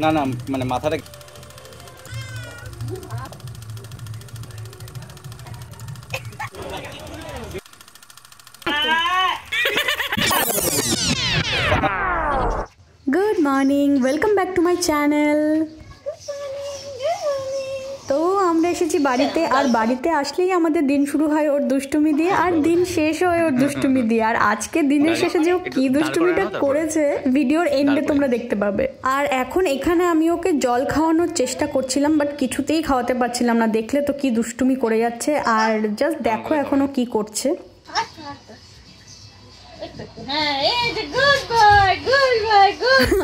না না মানে মাথাটা good morning, welcome back to my channel. তো আমরা এসেছি বাড়িতে, আর বাড়িতে আসলেই আমাদের দিন শুরু হয় ওর দুষ্টুমি দিয়ে, আর দিন শেষ হয় ওর দুষ্টুমি দিয়ে। আর আজকে দিনের শেষে যে ও কি দুষ্টুমিটা করেছে ভিডিওর এন্ডে তোমরা দেখতে পাবে। আর এখন এখানে আমি ওকে জল খাওয়ানোর চেষ্টা করছিলাম, বাট কিছুতেই খাওয়াতে পারছিলাম না। দেখলে তো কি দুষ্টুমি করে যাচ্ছে। আর জাস্ট দেখো এখন ও কি করছে।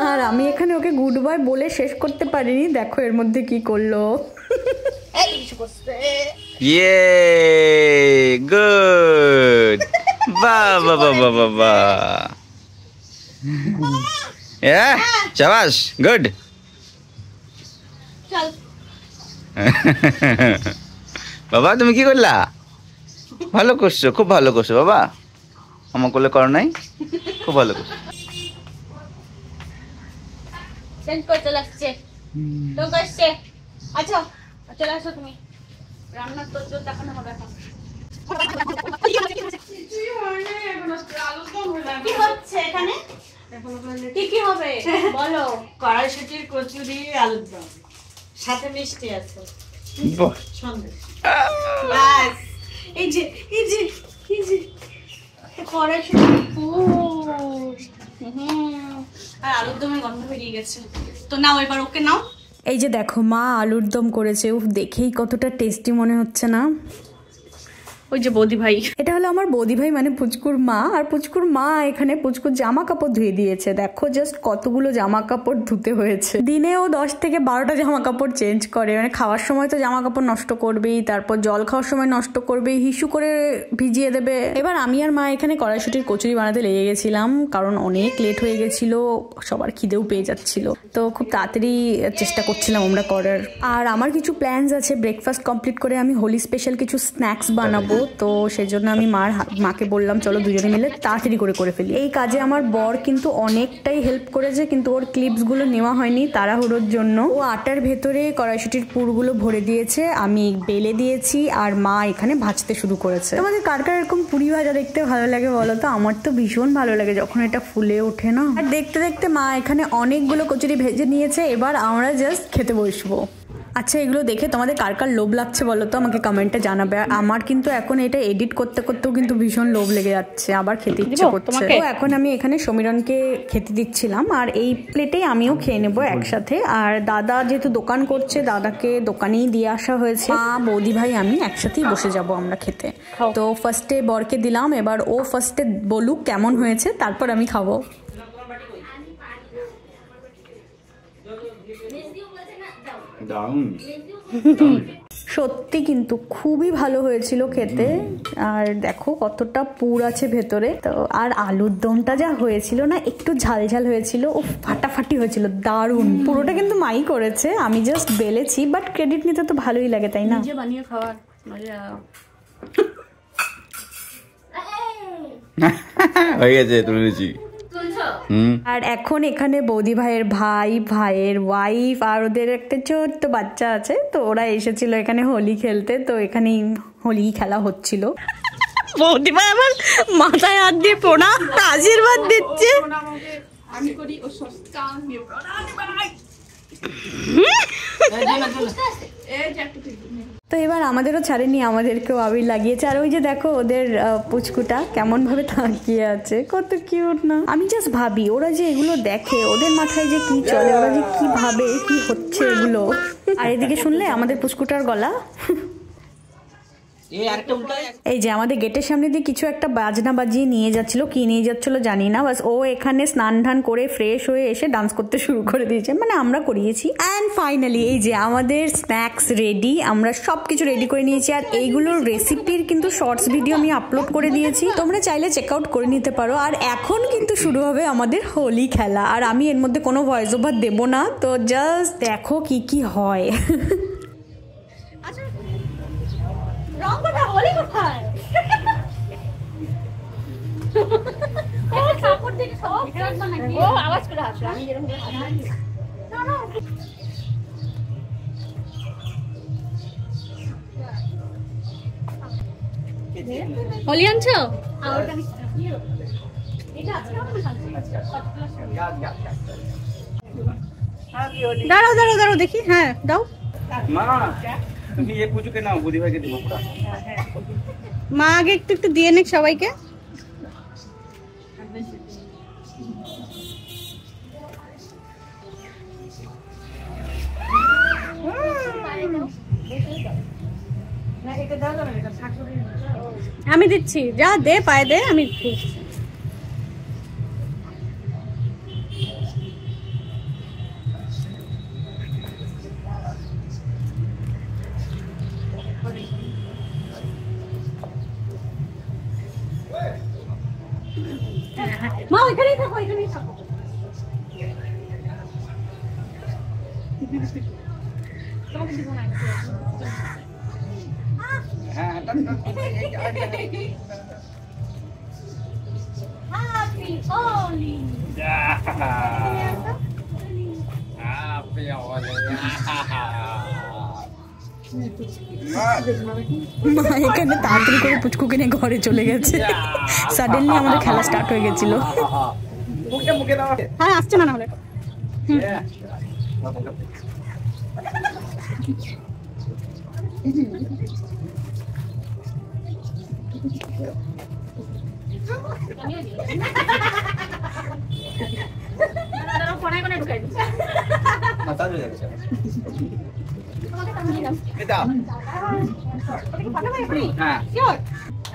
আর আমি এখানে ওকে গুড বাই বলে শেষ করতে পারিনি, দেখো এর মধ্যে কি করলো। ইয়ে গুড, বাহ বাহ বাহ বাহ বাহ বাহ, শাবাশ, গুড। বাবা তুমি কি করলা? ভালো করছো, খুব ভালো করছো বাবা। আমার কোলে করো নাই, খুব ভালো করছো। আচ্ছা চলে আসো তুমি, রান্নার তো দেখানো হবে এখন। কি হচ্ছে এখানে? কি কি হবে বলো? কড়াইশুটির কচুরি, আলুর দম, সাথে মিষ্টি আছে, সন্দেশ। এই যে এই যে এই যে কড়াইশুটি আর আলুর দমের গন্ধ বেরিয়ে গেছে। তো নাও এবার ওকে নাও। এই যে দেখো মা আলুর দম করেছে, উফ দেখেই কতটা টেস্টি মনে হচ্ছে না? ওই যে বৌদি ভাই, এটা হলো আমার বৌদি ভাই মানে পুচকুর মা। আর পুচকুর মা এখানে পুচকুর জামা কাপড় ধুয়ে দিয়েছে। দেখো জাস্ট কতগুলো জামা কাপড় ধুতে হয়েছে। দিনেও 10 থেকে 12টা জামা কাপড় চেঞ্জ করে। মানে খাওয়ার সময় তো জামা কাপড় নষ্ট করবেই, তারপর জল খাওয়ার সময় নষ্ট করবেই, হিসু করে ভিজিয়ে দেবে। এবার আমি আর মা এখানে কড়াইশুটির কচুরি বানাতে লেগে গেছিলাম, কারণ অনেক লেট হয়ে গেছিল, সবার খিদেও পেয়ে যাচ্ছিল। তো খুব তাড়াতাড়ি চেষ্টা করছিলাম আমরা করার। আর আমার কিছু প্ল্যানস আছে, ব্রেকফাস্ট কমপ্লিট করে আমি হোলি স্পেশাল কিছু স্ন্যাক্স বানাবো। তো সেজন্য আমি মাকে বললাম চলো দুজনে মিলে তাড়াতাড়ি করে ফেলি। এই কাজে আমার বর কিন্তু অনেকটাই হেল্প করেছে, কিন্তু ওর ক্লিপসগুলো নেওয়া হয়নি তাড়াহুড়োর জন্য। ও আটার ভেতরে কড়াইশুটির পুরগুলো ভরে দিয়েছে, আমি বেলে দিয়েছি, আর মা এখানে ভাজতে শুরু করেছে। তোমাদের কার কার এরকম পুরি ভাজা দেখতে ভালো লাগে বলো তো? আমার তো ভীষণ ভালো লাগে যখন এটা ফুলে ওঠে না। আর দেখতে দেখতে মা এখানে অনেকগুলো কচুরি ভেজে নিয়েছে। এবার আমরা জাস্ট খেতে বসবো। আচ্ছা এগুলো দেখে তোমাদের কার কার লোভ লাগছে বলো তো? আমাকে কমেন্টে জানাবে। আমার কিন্তু এখন এটা এডিট করতে করতেও কিন্তু ভীষণ লোভ লেগে যাচ্ছে, আবার খেতে ইচ্ছে করছে। তো এখন আমি এখানে সমীরণকে খেতে দিচ্ছিলাম, আর এই প্লেটেই আমিও খেয়ে নেবো একসাথে। আর দাদা যেহেতু দোকান করছে, দাদাকে দোকানেই দিয়ে আসা হয়েছে। মা, বৌদি ভাই, আমি একসাথেই বসে যাব আমরা খেতে। তো ফার্স্টে বরকে দিলাম, এবার ও ফার্স্টে বলুক কেমন হয়েছে, তারপর আমি খাবো। সত্যি কিন্তু খুবই ভালো হয়েছিল খেতে। আর দেখো কতটা পুর আছে ভেতরে। তো আর আলুর দমটা যা হয়েছিল না, একটু ঝাল ঝাল হয়েছিল, ও ফাটাফাটি হয়েছিল, দারুণ। পুরোটা কিন্তু মাই করেছে, আমি জাস্ট বেলেছি, বাট ক্রেডিট নিতে তো ভালোই লাগে তাই না? নিজে বানিয়ে খাওয়ার মজা হয়ে গেছে, তুমি বুঝি। আর এখন এখানে বৌদি ভাইয়ের ভাই, ভাইয়ের ওয়াইফ, আর ওদের একটা ছোট্ট বাচ্চা আছে। তো ওরা এসেছিল এখানে হোলি খেলতে, তো এখানেই হোলি খেলা হচ্ছিল। বৌদি ভাই আমার মাথায় হাত দিয়ে প্রণাম আশীর্বাদ দিচ্ছে। আমি করি ও সস্তা তো এবার আমাদেরও ছাড়েনি, আমাদেরকেও আবির লাগিয়েছে। আর ওই যে দেখো ওদের পুচকুটা কেমন ভাবে তাকিয়ে আছে, কত কিউট না? আমি জাস্ট ভাবি ওরা যে এগুলো দেখে, ওদের মাথায় যে কি চলে, ওরা যে কি ভাবে, কি হচ্ছে এগুলো। আর এদিকে শুনলে আমাদের পুচকুটার গলা। এই যে আমাদের গেটের সামনে দিয়ে কিছু একটা বাজনা বাজিয়ে নিয়ে যাচ্ছিল, কি নিয়ে যাচ্ছিল জানি না। বাস ও এখানে স্নান ধান করে ফ্রেশ হয়ে এসে ডান্স করতে শুরু করে দিয়েছে, মানে আমরা করিয়েছি। অ্যান্ড ফাইনালি এই যে আমাদের স্ন্যাক্স রেডি, আমরা সবকিছু রেডি করে নিয়েছি। আর এইগুলোর রেসিপির কিন্তু শর্টস ভিডিও আমি আপলোড করে দিয়েছি, তোমরা চাইলে চেক আউট করে নিতে পারো। আর এখন কিন্তু শুরু হবে আমাদের হোলি খেলা, আর আমি এর মধ্যে কোনো ভয়েস ওভার দেবো না, তো জাস্ট দেখো কি কি হয়। রং কোথায়, হোলি কোথায়? কাপড় দেখে সব ও আওয়াজ করে হাসলো, আমি যেরকম করে হাসি। হোলি আনছো? দাঁড়াও দাঁড়াও দাঁড়াও দেখি। হ্যাঁ দাও মা, তুমি এই পুজোকে নাও, বুদ্ধি ভাইকে দিব পুরা। মা আগে একটু একটু দিয়ে নিক সবাইকে। আমি দিচ্ছি, যা দে পায়ে দে, আমি মা ওইখানেই থাকো, ওইখানেই থাকো। তোমাকে দিব না। হ্যাঁ Happy Holi! মা এখানে তাড়াতাড়ি করে পুচকুকে নিয়ে ঘরে চলে গেছে। সাডেনলি আমাদের খেলা স্টার্ট হয়ে গেছিল। হ্যাঁ আসছে না হলে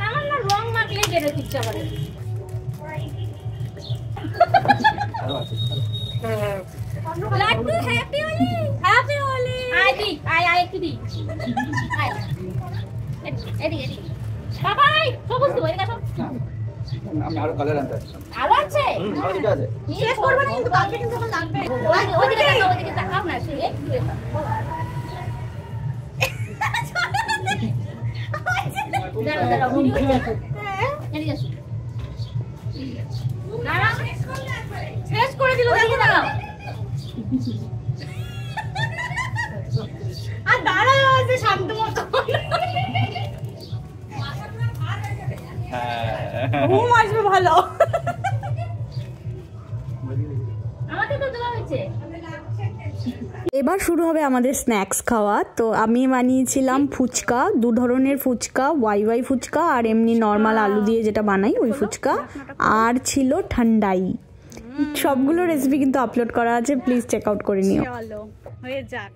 আমার না রং মাখলে যেতে ইচ্ছা করে। Laddoo happy Holi, happy Holi. আয় দি, আয় আয় একটু দি। আয় এদি এদি বাবাই সবুজ তো এদিকে আসো। আমি আরো কালার আনতে আসছি। আরো আছে? ঠিক আছে, শেষ করবে না কিন্তু, কালকে কিন্তু যখন লাগবে। ওইদিকে তাকাও, ওইদিকে তাকাও না সে একটু এটা। দাঁড়াও দাঁড়াও ভিডিও করো। এদিকে আসো। দাঁড়াও, শেষ করে দিল, দেখো দাঁড়াও। আর দাঁড়াও আছে শান্ত মতো। ঘুম আসবে ভালো। আমাকে তো দেওয়া হয়েছে। এবার শুরু হবে আমাদের স্ন্যাক্স খাওয়া। তো আমি বানিয়েছিলাম ফুচকা, দু ধরনের ফুচকা, ওয়াই ফুচকা আর এমনি নর্মাল আলু দিয়ে যেটা বানাই ওই ফুচকা, আর ছিল ঠান্ডাই। সবগুলো রেসিপি কিন্তু আপলোড করা আছে, প্লিজ চেক আউট করে নিও। চলো হয়ে যাক,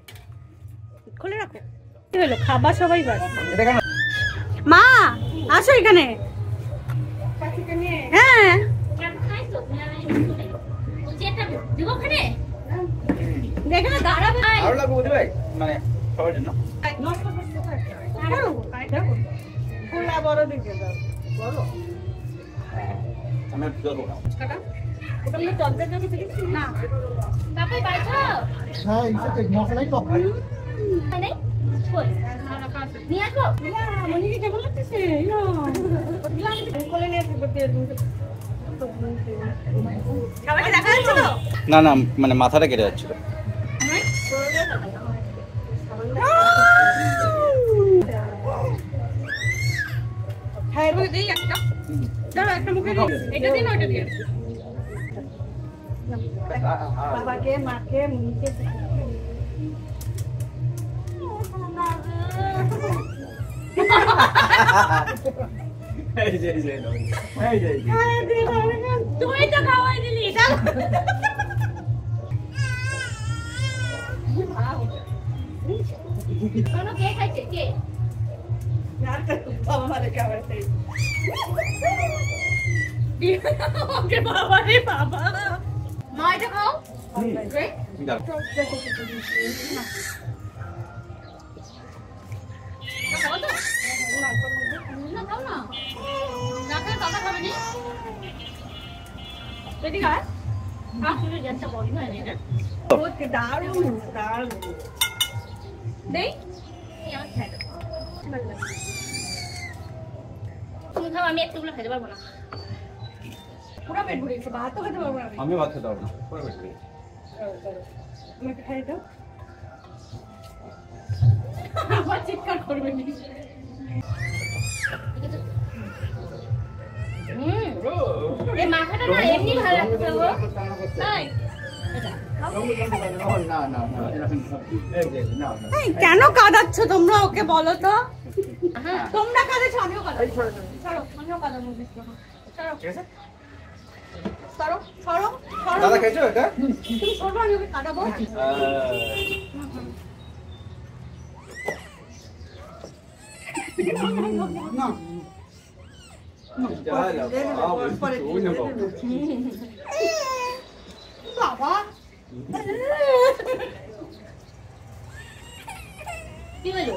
খুলে রাখো। কি হলো, খাবার সবাই বাস। মা আসো এখানে। হ্যাঁ দেখে না দাঁড়াবে। আরো লাগবে বুদ্ধি ভাই, মানে সবার জন্য। খোলা বড় দিকে দাও, বড় আমি দেবো না। ওটা আমি টপটা দিতে না বাবাই বাইছো। হ্যাঁ এই মশলাই টক নাই কই নিয়ে আসো। না মনিকে কেমন লাগতেছে না কোলে নিয়ে আসতে সবাইকে দেখা যাচ্ছে তো? না না, মানে মাথাটা কেটে যাচ্ছিল। হ্যাঁ এর মধ্যে দেই একটা। দাও একটা মুখে দিই, এটা দিন ওটা দিন। বাবাকে মাকে মুনিকে তুই তো খাওয়াই দিলি। কোনো কে খাইছে কে? ওকে বাবা রে বাবা, মা এটা খাও। আমি একটুগুলো খেতে পারবো না। পুরো পেট ভরে গেছে, ভাতও খেতে পারবো না আমি ভাত খেতে পারবো না, পুরো পেট ভরে গেছে। আমাকে খাই দাও। আবার চিৎকার করবে নি। এই মাথাটা না এমনি ভালো লাগছে গো। তাই কেন কাঁদাচ্ছ তোমরা? ওকে বলো তো। তোমরা কাঁদাচ্ছ, আমিও কাঁদাচ্ছি। সরো, আমিও কাঁদাবো। সরো, সরো, সরো। দাদা খেয়েছো এটা? তুমি সরো, আমি ওকে কাঁদাবো। বাবা কি হলো?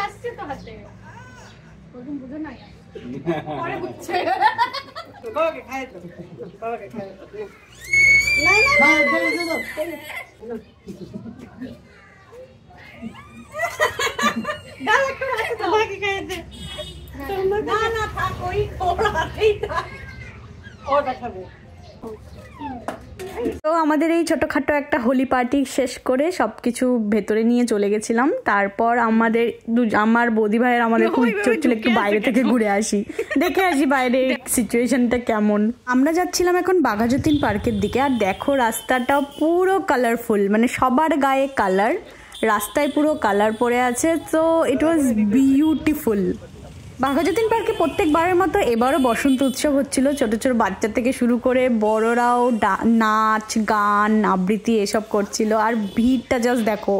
আসছে তো হাতে, প্রথম বুঝো না, পরে বুঝছে। তো আমাদের এই ছোটখাটো একটা হোলি পার্টি শেষ করে সবকিছু ভেতরে নিয়ে চলে গেছিলাম। তারপর আমাদের আমার বৌদি ভাইয়ের আমাদের খুব ইচ্ছে হচ্ছিল একটু বাইরে থেকে ঘুরে আসি, দেখে আসি বাইরে সিচুয়েশনটা কেমন। আমরা যাচ্ছিলাম এখন বাঘাযতীন পার্কের দিকে, আর দেখো রাস্তাটা পুরো কালারফুল, মানে সবার গায়ে কালার, রাস্তায় পুরো কালার পড়ে আছে। তো ইট ওয়াজ বিউটিফুল। বাঘাযতীন পার্কে প্রত্যেকবারের মতো এবারও বসন্ত উৎসব হচ্ছিল। ছোট ছোট বাচ্চা থেকে শুরু করে বড়রাও নাচ গান আবৃত্তি এসব করছিল। আর ভিড়টা জাস্ট দেখো,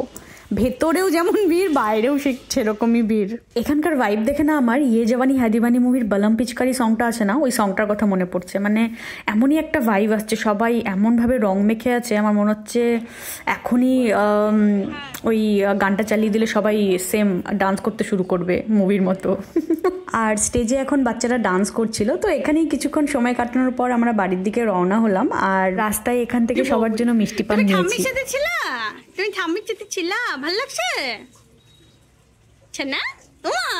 ভেতরেও যেমন ভিড়, বাইরেও সেরকমই ভিড়। এখানকার ভাইব দেখে না আমার ইয়ে জওয়ানি হ্যায় দিওয়ানি মুভির বলম পিচকারি সংটা আছে না, ওই সংটার কথা মনে পড়ছে। মানে এমনই একটা ভাইব আসছে, সবাই এমনভাবে রং মেখে আছে, আমার মনে হচ্ছে এখনই ওই গানটা চালিয়ে দিলে সবাই সেম ডান্স করতে শুরু করবে মুভির মতো। আর স্টেজে এখন বাচ্চারা ডান্স করছিল। তো এখানেই কিছুক্ষণ সময় কাটানোর পর আমরা বাড়ির দিকে রওনা হলাম। আর রাস্তায় এখান থেকে সবার জন্য মিষ্টি পান নিয়েছি। তুমি ঠাম্মির সাথে ছিলা, ভাল লাগছে না তোমার?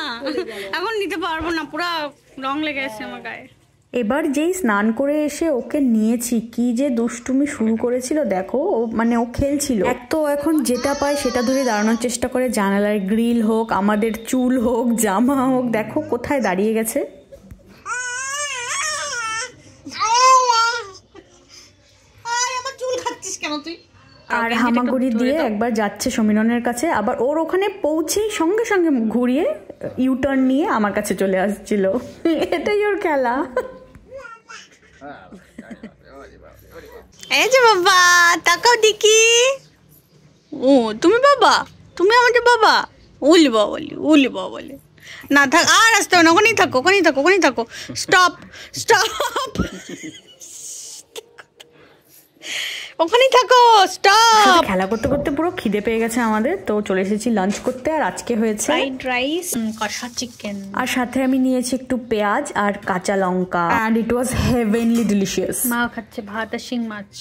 এখন নিতে পারবো না, পুরা রং লেগে আছে আমার গায়ে। এবার যেই স্নান করে এসে ওকে নিয়েছি, কি যে দুষ্টুমি শুরু করেছিল দেখো। মানে ও খেলছিল, এক তো এখন যেটা পায় সেটা ধরে দাঁড়ানোর চেষ্টা করে, জানালার গ্রিল হোক, আমাদের চুল হোক, জামা হোক, দেখো কোথায় দাঁড়িয়ে গেছে। আমার চুল খাচ্ছিস কেন তুই? আর হামাগুড়ি দিয়ে একবার যাচ্ছে সমীরনের কাছে, আবার ওর ওখানে পৌঁছেই সঙ্গে সঙ্গে ঘুরিয়ে ইউটার্ন নিয়ে আমার কাছে চলে আসছিল। এটাই ওর খেলা। এই যে বাবা, তাকাও দেখি। ও তুমি বাবা, তুমি আমাদের বাবা। উলি বাবা বলি, উলি বাবা বলে না। থাক, আর আসতে হবে না, ওখানেই থাকো, ওখানেই থাকো, ওখানেই থাকো। স্টপ, স্টপ, ওখানেই থাকো, স্টপ। খেলা করতে করতে পুরো খিদে পেয়ে গেছে আমাদের, তো চলে এসেছি লাঞ্চ করতে। আর আজকে হয়েছে ফ্রাইড রাইস, কষা চিকেন, আর সাথে আমি নিয়েছি একটু পেঁয়াজ আর কাঁচা লঙ্কা, and it was heavenly delicious. মা খাচ্ছে ভাত আর শিং মাছ।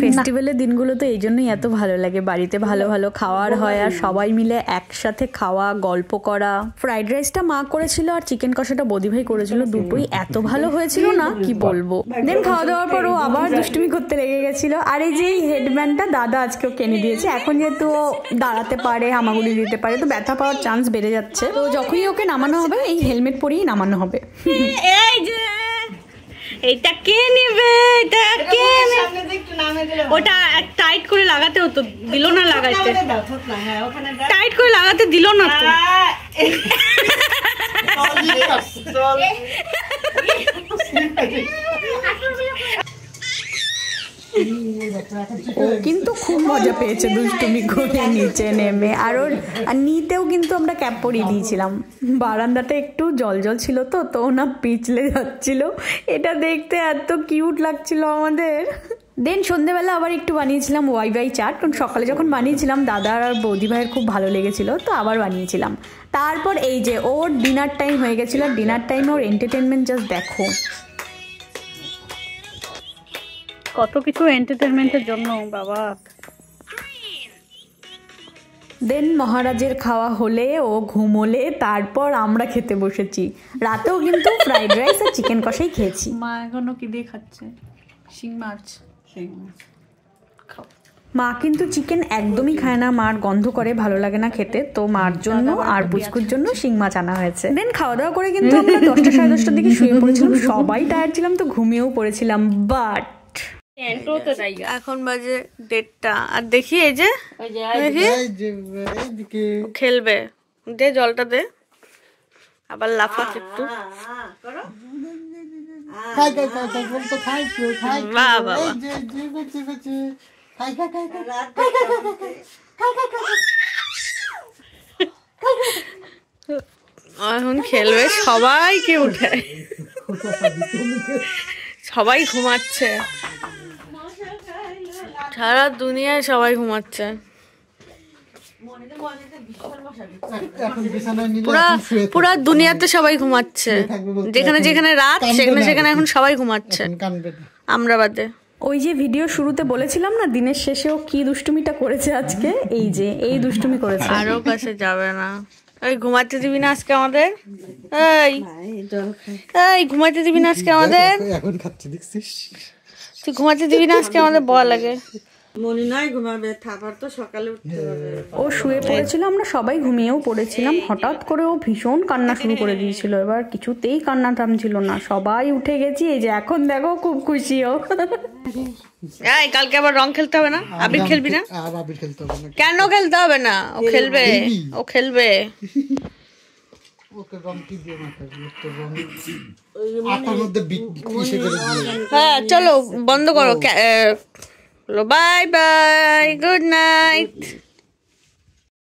ফেস্টিভ্যালের দিনগুলো তো এই জন্যই এত ভালো লাগে, বাড়িতে ভালো ভালো খাওয়ার হয় আর সবাই মিলে একসাথে খাওয়া, গল্প করা। ফ্রাইড রাইসটা মা করেছিল আর চিকেন কষাটা বৌদি ভাই করেছিল, দুটোই এত ভালো হয়েছিল না কি বলবো। দেন খাওয়া দাওয়ার পর ও আবার দুষ্টুমি করতে লেগে গেছিল। আর এই যে হেডব্যান্ডটা দাদা আজকেও কিনে দিয়েছে, এখন যেহেতু ও দাঁড়াতে পারে, হামাগুড়ি দিতে পারে, তো ব্যথা পাওয়ার চান্স বেড়ে যাচ্ছে। তো যখনই ওকে নামানো হবে এই হেলমেট পরেই নামানো হবে। এই যে এটা কে নেবে, এটা কে নেবে? ওটা টাইট করে লাগাতে হতো, দিল না লাগাইতে। টাইট করে লাগাতে দিল না তো। ও কিন্তু খুব মজা পেয়েছে দুষ্টুমি করে নিচে নেমে। আর ওর নিতেও কিন্তু আমরা ক্যাপ পরিয়ে দিয়েছিলাম। বারান্দাটা একটু জল জল ছিল, তো তো না পিছলে যাচ্ছিল, এটা দেখতে এত কিউট লাগছিল আমাদের। দেন সন্ধ্যেবেলা আবার একটু বানিয়েছিলাম ওয়াই চাট, কারণ সকালে যখন বানিয়েছিলাম দাদার আর বৌদি ভাইয়ের খুব ভালো লেগেছিল, তো আবার বানিয়েছিলাম। তারপর এই যে ওর ডিনার টাইম হয়ে গেছিলো, ডিনার টাইমে ওর এন্টারটেনমেন্ট জাস্ট দেখো, কত কিছু এন্টারটেনমেন্টের জন্য বাবা। দেন মহারাজের খাওয়া হলে ও ঘুমোলে তারপর আমরা খেতে বসেছি। রাতেও কিন্তু ফ্রাইড রাইস আর চিকেন কষাই খেয়েছি। মা এখনো কি দিয়ে খাচ্ছে? শিং মাছ। মা কিন্তু চিকেন একদমই খায় না, মার গন্ধ করে, ভালো লাগে না খেতে। তো মার জন্য আর পুচকুর জন্য শিং মাছ আনা হয়েছে। দেন খাওয়া দাওয়া করে কিন্তু আমরা 10টা সাড়ে 10টার দিকে শুয়ে পড়েছিলাম, সবাই টায়ার্ড ছিলাম তো ঘুমিয়েও পড়েছিলাম। বাট এখন বাজে 1:30 আর দেখি এই যে দেখি খেলবে, দে জলটা দে, আবার লাফাচ্ছে একটু। খাই খাই খাই খাই বল তো খাই খাই বাহ বাহ এই যে খাই খাই খাই খাই খাই এখন খেলবে, সবাইকে উঠে, সবাই ঘুমাচ্ছে, সারা দুনিয়ায় সবাই ঘুমাচ্ছে। পুরা দুনিয়াতে সবাই ঘুমাচ্ছে, যেখানে যেখানে রাত সেখানে সেখানে এখন সবাই ঘুমাচ্ছে, আমরা বাদে। ওই যে ভিডিও শুরুতে বলেছিলাম না দিনের শেষেও কি দুষ্টুমিটা করেছে আজকে, এই যে এই দুষ্টুমি করেছে। আরো কাছে যাবে না। এই ঘুমাতে দিবি না আজকে আমাদের? এই ঘুমাতে দিবি না আজকে আমাদের? এখন খাচ্ছে দেখছিস? তুই ঘুমাতে দিবি না আজকে আমাদের? বল লাগে মনে নয় ঘুমাবে, থাকার তো সকালে উঠতে হবে। ও শুয়ে পড়েছিল, আমরা সবাই ঘুমিয়েও পড়েছিলাম। হঠাৎ করে ও ভীষণ কান্না শুরু করে দিয়েছিল, এবার কিছুতেই কান্না থামছিল না, সবাই উঠে গেছি। এই যে এখন দেখো খুব খুশি ও। এই কালকে আবার রং খেলতে হবে না? আবির খেলবি না? আর আবির খেলতে হবে না। কেন খেলতে হবে না? ও খেলবে, ও খেলবে। ওকে রং কি দিয়ে মাখাবি? তো রং আটার মধ্যে কিসে করে দিয়ে? হ্যাঁ চলো বন্ধ করো। Bye bye, good night.